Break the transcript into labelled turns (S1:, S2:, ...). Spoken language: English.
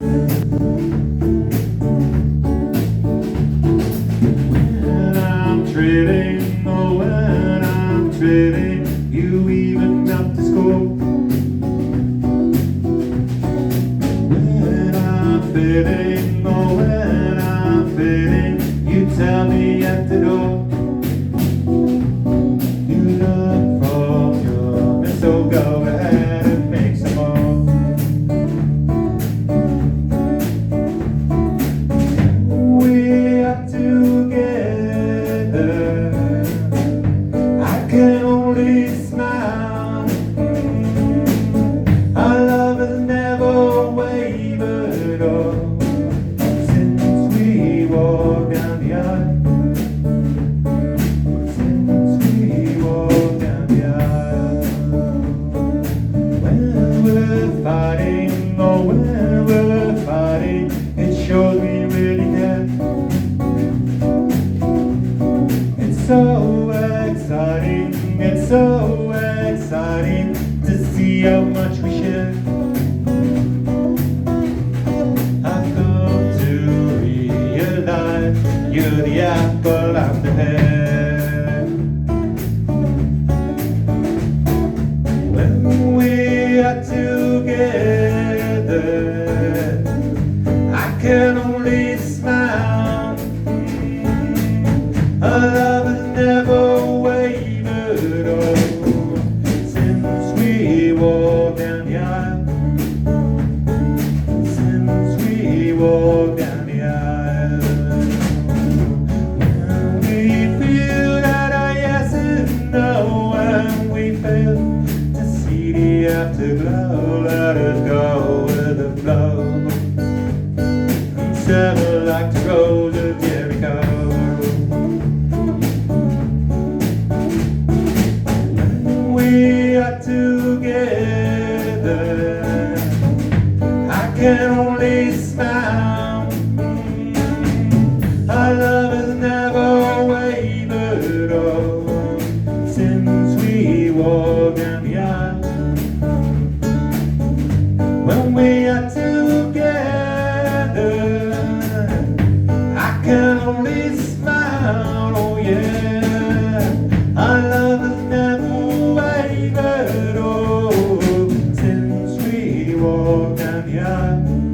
S1: When I'm trading, oh, when I'm trading, you even up to school. When I'm fitting, oh, when I'm fitting, you tell me at the door. You look for your miss, so go ahead and make some more. We are together, I can only smile. Our love has never wavered, oh, since we walked down the aisle. Since we walked down the aisle. When we're fighting, oh, when we're fighting, it shows we really care. It's so exciting, it's so exciting to see how much we share. I've come to realize you're the apple of the pear. When we are together, I can only smile. Our love has never wavered, oh, since we walked down the aisle. Since we walked down the aisle. When we feel that our yes is no, and we fail to see the afterglow, let us go with the flow and settle like the rose of Jericho. When we are together, I can only smile. Our love has never wavered, oh, since we walked down the aisle. When we are together, I can only smile, oh yeah. Our love has never wavered, oh, since we walked down the aisle.